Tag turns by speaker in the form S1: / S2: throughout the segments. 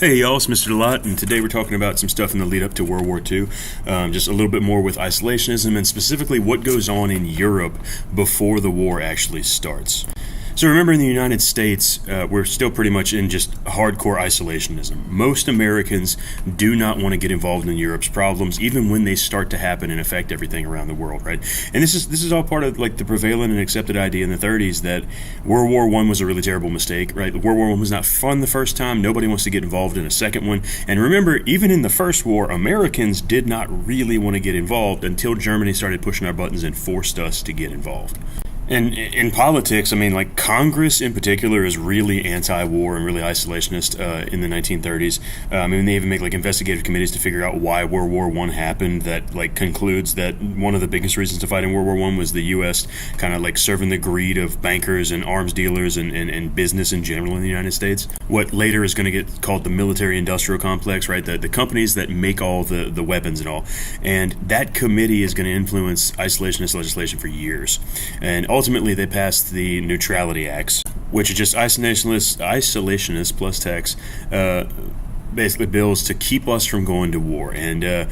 S1: Hey y'all, it's Mr. Delot, and today we're talking about some stuff in the lead up to World War II, just a little bit more with isolationism and specifically what goes on in Europe before the war actually starts. So remember, in the United States, we're still pretty much in just hardcore isolationism. Most Americans do not want to get involved in Europe's problems, even when they start to happen and affect everything around the world, right? And this is all part of like the prevalent and accepted idea in the 30s that World War I was a really terrible mistake, right? World War I was not fun the first time. Nobody wants to get involved in a second one. And remember, even in the first war, Americans did not really want to get involved until Germany started pushing our buttons and forced us to get involved. And in politics, I mean, like Congress in particular is really anti-war and really isolationist in the 1930s. I mean, they even make like investigative committees to figure out why World War I happened. That like concludes that one of the biggest reasons to fight in World War I was the U.S. kind of like serving the greed of bankers and arms dealers and business in general in the United States. What later is going to get called the military-industrial complex, right? The companies that make all the weapons and all. And that committee is going to influence isolationist legislation for years. And ultimately, they passed the Neutrality Acts, which are just isolationist plus tax, basically bills to keep us from going to war. And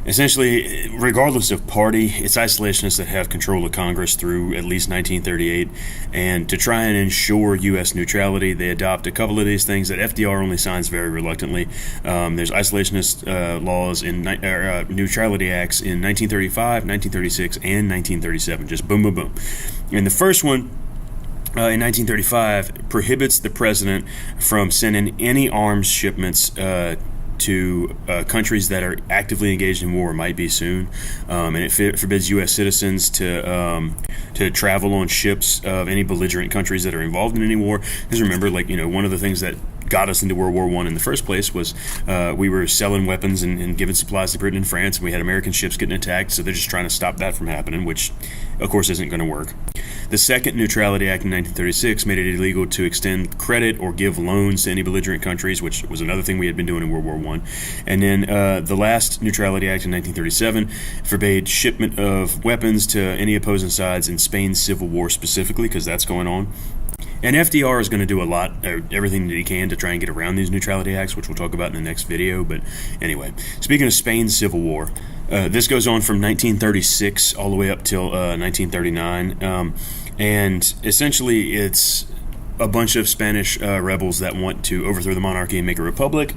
S1: essentially, regardless of party, it's isolationists that have control of Congress through at least 1938. And to try and ensure U.S. neutrality, they adopt a couple of these things that FDR only signs very reluctantly. There's isolationist laws in Neutrality Acts in 1935, 1936, and 1937. Just boom, boom, boom. And the first one, in 1935, prohibits the president from sending any arms shipments to countries that are actively engaged in war or might be soon, and it forbids U.S. citizens to travel on ships of any belligerent countries that are involved in any war. Because remember, like, you know, one of the things that got us into World War I in the first place was we were selling weapons and giving supplies to Britain and France, and we had American ships getting attacked, so they're just trying to stop that from happening, which, of course, isn't going to work. The Second Neutrality Act in 1936 made it illegal to extend credit or give loans to any belligerent countries, which was another thing we had been doing in World War I. And then the last Neutrality Act in 1937 forbade shipment of weapons to any opposing sides in Spain's Civil War specifically, because that's going on. And FDR is going to do a lot, everything that he can to try and get around these neutrality acts, which we'll talk about in the next video. But anyway, speaking of Spain's Civil War, this goes on from 1936 all the way up till 1939. And essentially it's a bunch of Spanish rebels that want to overthrow the monarchy and make a republic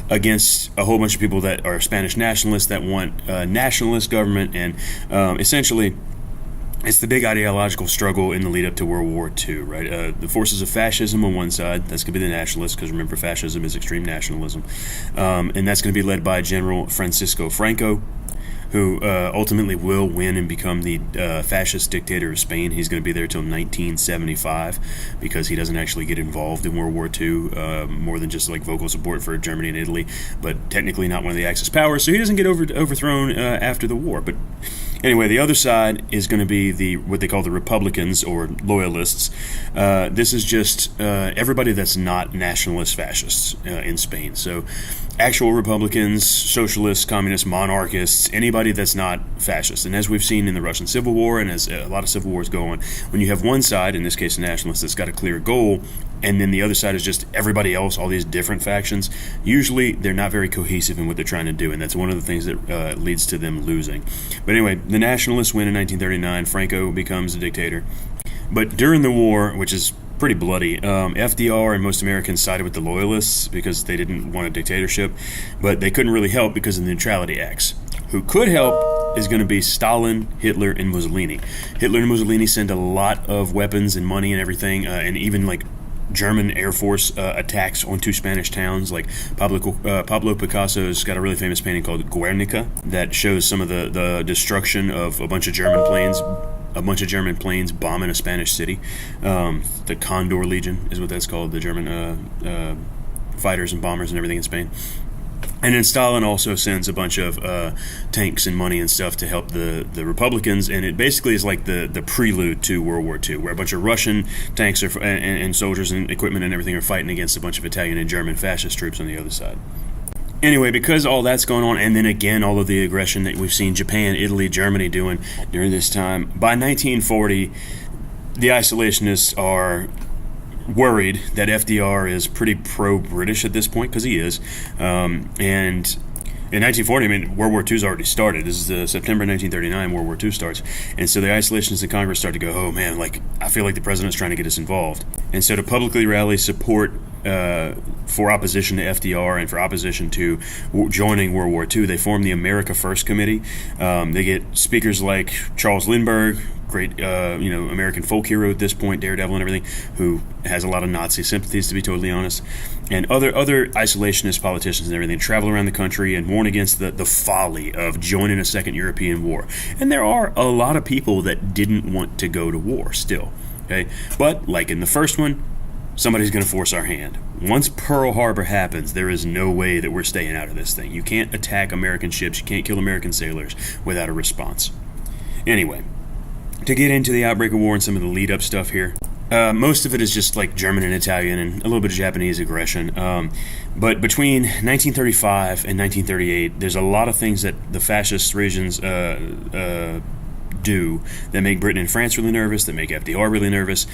S1: against a whole bunch of people that are Spanish nationalists that want a nationalist government. And essentially, it's the big ideological struggle in the lead up to World War II, right? The forces of fascism on one side, that's going to be the nationalists, because remember, fascism is extreme nationalism. And that's going to be led by General Francisco Franco, who ultimately will win and become the fascist dictator of Spain. He's going to be there till 1975 because he doesn't actually get involved in World War II, more than just like vocal support for Germany and Italy, but technically not one of the Axis powers, so he doesn't get overthrown after the war. But anyway, the other side is going to be what they call the Republicans or Loyalists. This is just everybody that's not nationalist fascists in Spain. So actual Republicans, socialists, communists, monarchists, anybody that's not fascist. And as we've seen in the Russian Civil War and as a lot of civil wars go on, when you have one side, in this case a nationalist, that's got a clear goal, and then the other side is just everybody else, all these different factions, usually they're not very cohesive in what they're trying to do, and that's one of the things that leads to them losing. But anyway, the nationalists win in 1939. Franco becomes a dictator. But during the war, which is pretty bloody, FDR and most Americans sided with the Loyalists because they didn't want a dictatorship, but they couldn't really help because of the Neutrality Acts. Who could help is going to be Stalin, Hitler, and Mussolini. Hitler and Mussolini send a lot of weapons and money and everything, and even like German Air Force attacks on two Spanish towns. Like Pablo Picasso's got a really famous painting called Guernica that shows some of the destruction of a bunch of German planes bombing a Spanish city. The Condor Legion is what that's called, the German fighters and bombers and everything in Spain. And then Stalin also sends a bunch of tanks and money and stuff to help the Republicans, and it basically is like the prelude to World War II, where a bunch of Russian tanks and soldiers and equipment and everything are fighting against a bunch of Italian and German fascist troops on the other side. Anyway, because all that's going on, and then again all of the aggression that we've seen Japan, Italy, Germany doing during this time, by 1940, the isolationists are worried that FDR is pretty pro-British at this point, because he is. And in 1940, I mean, World War II's already started. This is September 1939, World War II starts. And so the isolationists in Congress start to go, oh man, like, I feel like the president's trying to get us involved. And so to publicly rally support for opposition to FDR and for opposition to joining World War II, they form the America First Committee. They get speakers like Charles Lindbergh, great, American folk hero at this point, daredevil and everything, who has a lot of Nazi sympathies, to be totally honest, and other isolationist politicians and everything travel around the country and warn against the folly of joining a second European war. And there are a lot of people that didn't want to go to war still, okay? But like in the first one, somebody's going to force our hand. Once Pearl Harbor happens, there is no way that we're staying out of this thing. You can't attack American ships, you can't kill American sailors without a response. Anyway, to get into the outbreak of war and some of the lead-up stuff here, most of it is just like German and Italian and a little bit of Japanese aggression. But between 1935 and 1938, there's a lot of things that the fascist regions do that make Britain and France really nervous, that make FDR really nervous.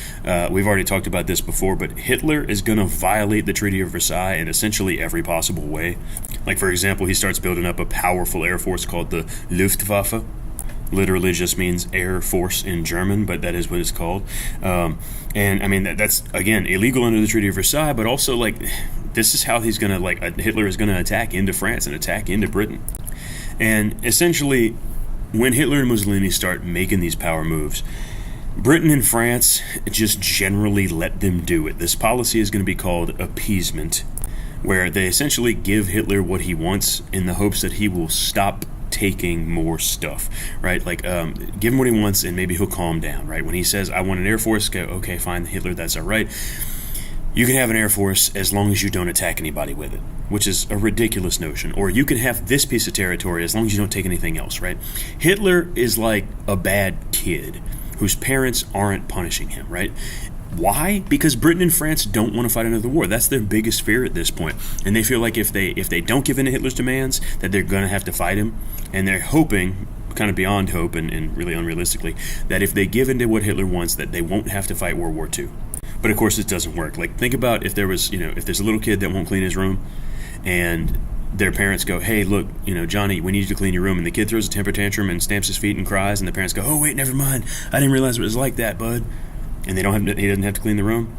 S1: We've already talked about this before, but Hitler is going to violate the Treaty of Versailles in essentially every possible way. Like, for example, he starts building up a powerful air force called the Luftwaffe. Literally just means air force in German, but that is what it's called. And I mean, that's, again, illegal under the Treaty of Versailles, but also, like, this is how he's going to, like, Hitler is going to attack into France and attack into Britain. And essentially, when Hitler and Mussolini start making these power moves, Britain and France just generally let them do it. This policy is going to be called Appeasement, where they essentially give Hitler what he wants in the hopes that he will stop taking more stuff, right? Like, give him what he wants and maybe he'll calm down, right? When he says, I want an air force, go, okay, fine, Hitler, that's all right. You can have an air force as long as you don't attack anybody with it, which is a ridiculous notion. Or you can have this piece of territory as long as you don't take anything else, right? Hitler is like a bad kid whose parents aren't punishing him, right? Why? Because Britain and France don't want to fight another war. That's their biggest fear at this point. And they feel like if they don't give in to Hitler's demands, that they're going to have to fight him. And they're hoping, kind of beyond hope and really unrealistically, that if they give in to what Hitler wants, that they won't have to fight World War II. But of course, it doesn't work. Like, think about if there was, if there's a little kid that won't clean his room, and their parents go, hey, look, Johnny, we need you to clean your room. And the kid throws a temper tantrum and stamps his feet and cries, and the parents go, oh, wait, never mind. I didn't realize it was like that, bud. And he doesn't have to clean the room.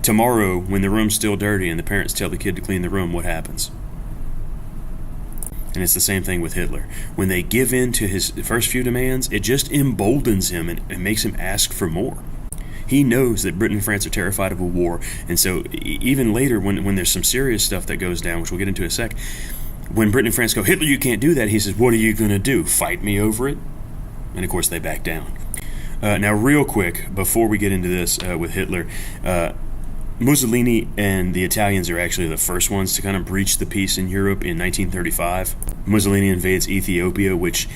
S1: Tomorrow, when the room's still dirty and the parents tell the kid to clean the room, what happens? And it's the same thing with Hitler. When they give in to his first few demands, it just emboldens him and makes him ask for more. He knows that Britain and France are terrified of a war, and so even later, when there's some serious stuff that goes down, which we'll get into in a sec, when Britain and France go, Hitler, you can't do that, he says, what are you going to do, fight me over it? And of course, they back down. Now, real quick, before we get into this with Hitler, Mussolini and the Italians are actually the first ones to kind of breach the peace in Europe in 1935. Mussolini invades Ethiopia, which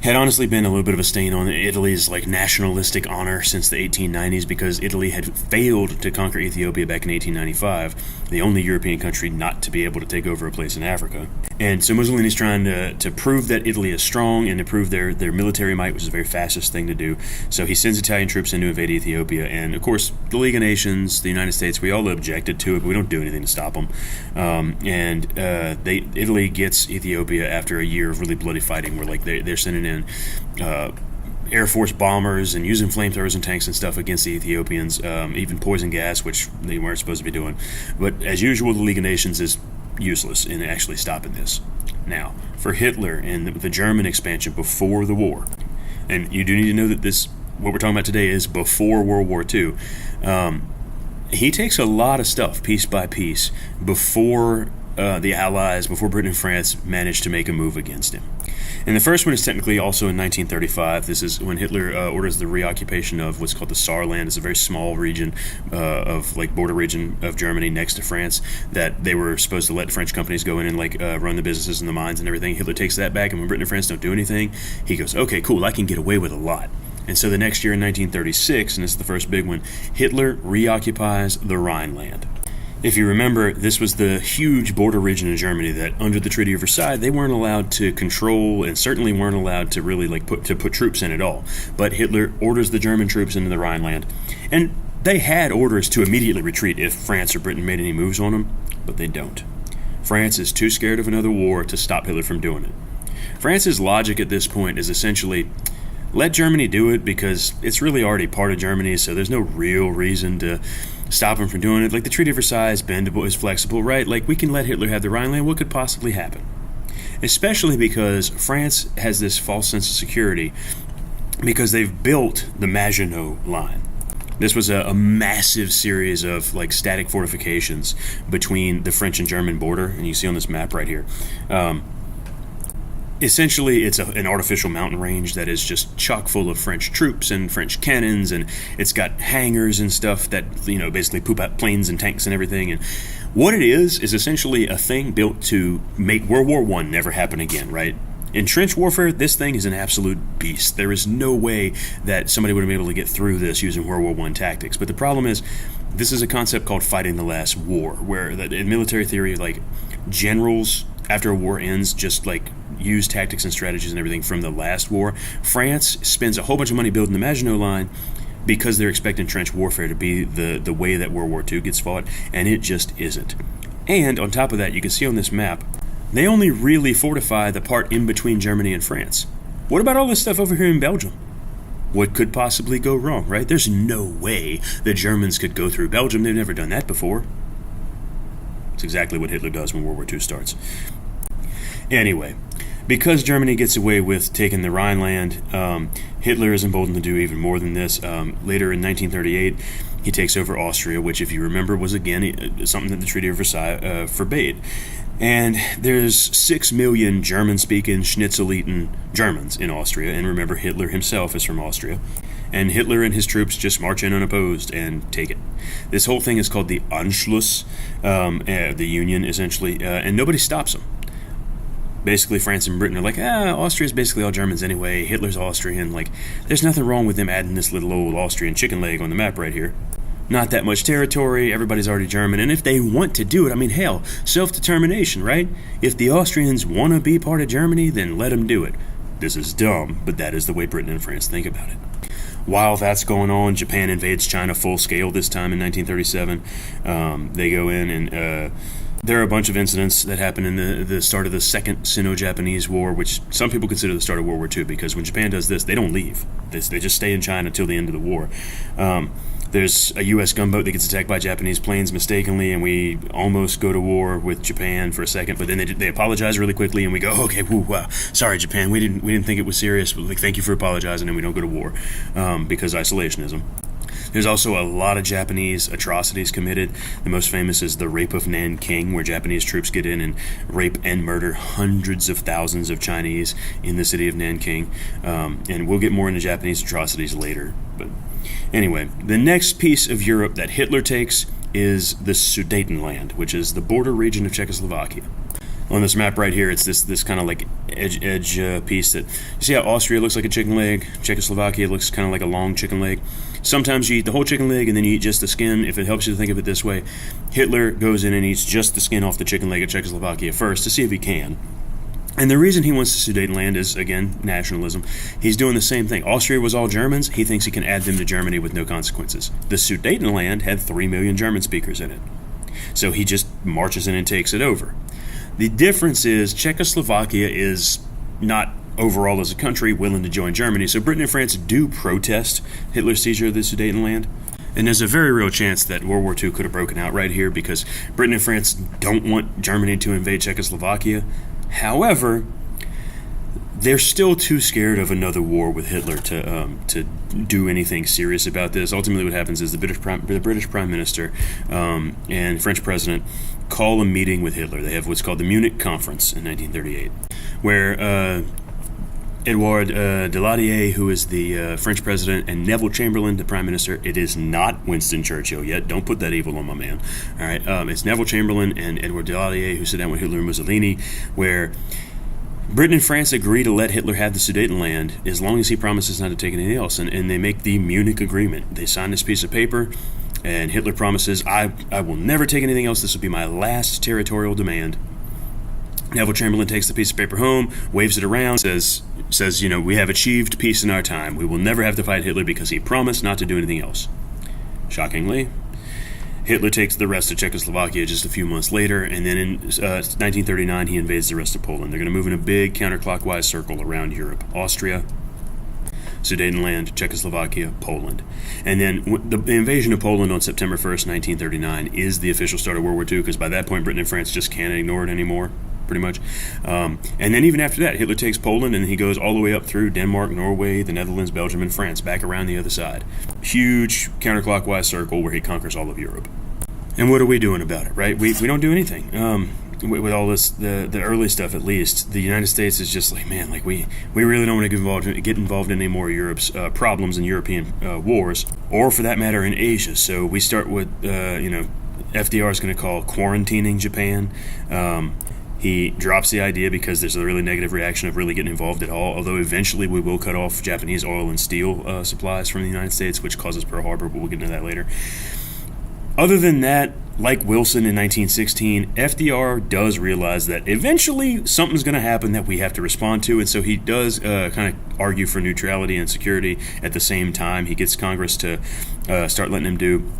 S1: had honestly been a little bit of a stain on Italy's nationalistic honor since the 1890s, because Italy had failed to conquer Ethiopia back in 1895, the only European country not to be able to take over a place in Africa. And so Mussolini's trying to prove that Italy is strong and to prove their military might, which is a very fascist thing to do. So he sends Italian troops in to invade Ethiopia, and of course the League of Nations, the United States, we all objected to it, but we don't do anything to stop them. Italy gets Ethiopia after a year of really bloody fighting, where they're sending in Air Force bombers and using flamethrowers and tanks and stuff against the Ethiopians, even poison gas, which they weren't supposed to be doing. But as usual, the League of Nations is useless in actually stopping this. Now, for Hitler and the German expansion before the war, and you do need to know that what we're talking about today is before World War II, he takes a lot of stuff piece by piece before the Allies, before Britain and France managed to make a move against him. And the first one is technically also in 1935. This is when Hitler orders the reoccupation of what's called the Saarland. It's a very small region border region of Germany next to France that they were supposed to let French companies go in and run the businesses and the mines and everything. Hitler takes that back, and when Britain and France don't do anything, he goes, okay, cool, I can get away with a lot. And so the next year in 1936, and this is the first big one, Hitler reoccupies the Rhineland. If you remember, this was the huge border region in Germany that, under the Treaty of Versailles, they weren't allowed to control, and certainly weren't allowed to really put troops in at all. But Hitler orders the German troops into the Rhineland. And They had orders to immediately retreat if France or Britain made any moves on them, but they don't. France is too scared of another war to stop Hitler from doing it. France's logic at this point is essentially, let Germany do it because it's really already part of Germany, so there's no real reason to stop him from doing it. Like the Treaty of Versailles is bendable, is flexible, right? Like we can let Hitler have the Rhineland. What could possibly happen? Especially because France has this false sense of security because they've built the Maginot Line. This was a massive series of like static fortifications between the French and German border, and you see on this map right here. Essentially, it's an artificial mountain range that is just chock full of French troops and French cannons, and it's got hangars and stuff that, you know, basically poop out planes and tanks and everything. And what it is essentially a thing built to make World War I never happen again, right? In trench warfare, this thing is an absolute beast. There is no way that somebody would have been able to get through this using World War I tactics. But the problem is, this is a concept called fighting the last war, where in military theory, like generals, after a war ends, just like use tactics and strategies and everything from the last war. France spends a whole bunch of money building the Maginot Line because they're expecting trench warfare to be the way that World War II gets fought, and it just isn't. And on top of that, you can see on this map, they only really fortify the part in between Germany and France. What about all this stuff over here in Belgium? What could possibly go wrong, right? There's no way the Germans could go through Belgium. They've never done that before. It's exactly what Hitler does when World War II starts. Anyway, because Germany gets away with taking the Rhineland, Hitler is emboldened to do even more than this. Later in 1938, he takes over Austria, which, if you remember, was again something that the Treaty of Versailles forbade. And there's 6 million German-speaking, schnitzel-eating Germans in Austria. And remember, Hitler himself is from Austria. And Hitler and his troops just march in unopposed and take it. This whole thing is called the Anschluss, the Union, essentially, and nobody stops them. Basically, France and Britain are like, Austria's basically all Germans anyway. Hitler's Austrian. Like, there's nothing wrong with them adding this little old Austrian chicken leg on the map right here. Not that much territory. Everybody's already German. And if they want to do it, I mean, hell, self-determination, right? If the Austrians want to be part of Germany, then let them do it. This is dumb, but that is the way Britain and France think about it. While that's going on, Japan invades China full scale this time in 1937. They go in and there are a bunch of incidents that happen in the start of the Second Sino-Japanese War, which some people consider the start of World War II, because when Japan does this, they don't leave. They just stay in China until the end of the war. There's a U.S. gunboat that gets attacked by Japanese planes mistakenly, and we almost go to war with Japan for a second, but then they apologize really quickly, and we go, okay, wow, sorry, Japan, we didn't think it was serious, but like, thank you for apologizing, and we don't go to war because isolationism. There's also a lot of Japanese atrocities committed. The most famous is the rape of Nanking, where Japanese troops get in and rape and murder hundreds of thousands of Chinese in the city of Nanking. And we'll get more into Japanese atrocities later. But anyway, the next piece of Europe that Hitler takes is the Sudetenland, which is the border region of Czechoslovakia. On this map right here, it's this kind of like edge piece that, you see how Austria looks like a chicken leg? Czechoslovakia looks kind of like a long chicken leg. Sometimes you eat the whole chicken leg and then you eat just the skin. If it helps you to think of it this way, Hitler goes in and eats just the skin off the chicken leg of Czechoslovakia first to see if he can. And the reason he wants the Sudetenland is, again, nationalism. He's doing the same thing. Austria was all Germans. He thinks he can add them to Germany with no consequences. The Sudetenland had 3 million German speakers in it. So he just marches in and takes it over. The difference is Czechoslovakia is not overall as a country willing to join Germany, so Britain and France do protest Hitler's seizure of the Sudetenland. And there's a very real chance that World War II could have broken out right here because Britain and France don't want Germany to invade Czechoslovakia. However, they're still too scared of another war with Hitler to do anything serious about this. Ultimately, what happens is the British Prime Minister and French President call a meeting with Hitler. They have what's called the Munich Conference in 1938, where Edouard Daladier, who is the French president, and Neville Chamberlain, the prime minister. It is not Winston Churchill yet. Don't put that evil on my man. All right, it's Neville Chamberlain and Edouard Daladier who sit down with Hitler and Mussolini, where Britain and France agree to let Hitler have the Sudetenland as long as he promises not to take anything else, and they make the Munich Agreement. They sign this piece of paper, and Hitler promises, I will never take anything else. This will be my last territorial demand. Neville Chamberlain takes the piece of paper home, waves it around, says, we have achieved peace in our time. We will never have to fight Hitler because he promised not to do anything else. shockingly, Hitler takes the rest of Czechoslovakia just a few months later, and then in 1939 he invades the rest of Poland. They're going to move in a big counterclockwise circle around Europe: Austria, Sudetenland, Czechoslovakia, Poland. And then the invasion of Poland on September 1st, 1939 is the official start of World War II, because by that point Britain and France just can't ignore it anymore, pretty much. And then even after that, Hitler takes Poland and he goes all the way up through Denmark, Norway, the Netherlands, Belgium, and France, back around the other side. Huge counterclockwise circle where he conquers all of Europe. And what are we doing about it, right? We don't do anything. With all this, the early stuff at least, the United States is just like, man, like we really don't want to get involved in any more of Europe's problems and European wars, or for that matter in Asia. So we start with, FDR is going to call quarantining Japan. He drops the idea because there's a really negative reaction of really getting involved at all, although eventually we will cut off Japanese oil and steel supplies from the United States, which causes Pearl Harbor, but we'll get into that later. Other than that, like Wilson in 1916, FDR does realize that eventually something's going to happen that we have to respond to, and so he does kind of argue for neutrality and security at the same time. He gets Congress to start letting him do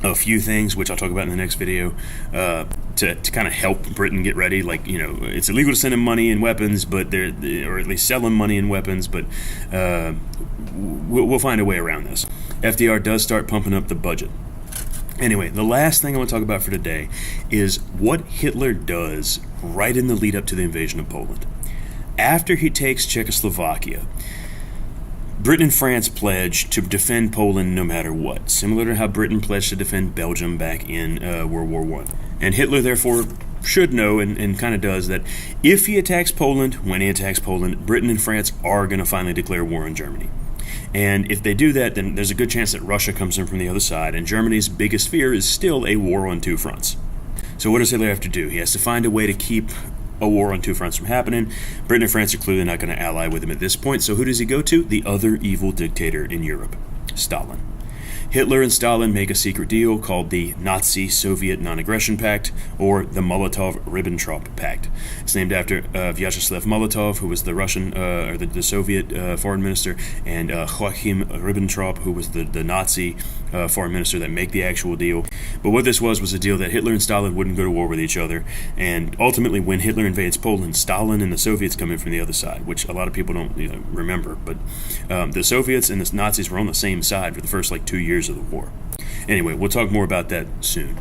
S1: a few things, which I'll talk about in the next video, to kind of help Britain get ready. Like, it's illegal to send him money and weapons, but or at least sell him money and weapons, but we'll find a way around this. FDR does start pumping up the budget. Anyway, the last thing I want to talk about for today is what Hitler does right in the lead up to the invasion of Poland. After he takes Czechoslovakia, Britain and France pledge to defend Poland no matter what, similar to how Britain pledged to defend Belgium back in World War I. And Hitler, therefore, should know, and kind of does, that if he attacks Poland, when he attacks Poland, Britain and France are going to finally declare war on Germany. And if they do that, then there's a good chance that Russia comes in from the other side, and Germany's biggest fear is still a war on two fronts. So what does Hitler have to do? He has to find a way to keep a war on two fronts from happening. Britain and France are clearly not going to ally with him at this point, so who does he go to? The other evil dictator in Europe, Stalin. Hitler and Stalin make a secret deal called the Nazi-Soviet Non-Aggression Pact, or the Molotov-Ribbentrop Pact. It's named after Vyacheslav Molotov, who was the Russian, or the Soviet foreign minister, and Joachim Ribbentrop, who was the Nazi foreign minister that make the actual deal. But what this was a deal that Hitler and Stalin wouldn't go to war with each other, and ultimately when Hitler invades Poland, Stalin and the Soviets come in from the other side, which a lot of people don't remember, but the Soviets and the Nazis were on the same side for the first 2 years of the war. Anyway, we'll talk more about that soon.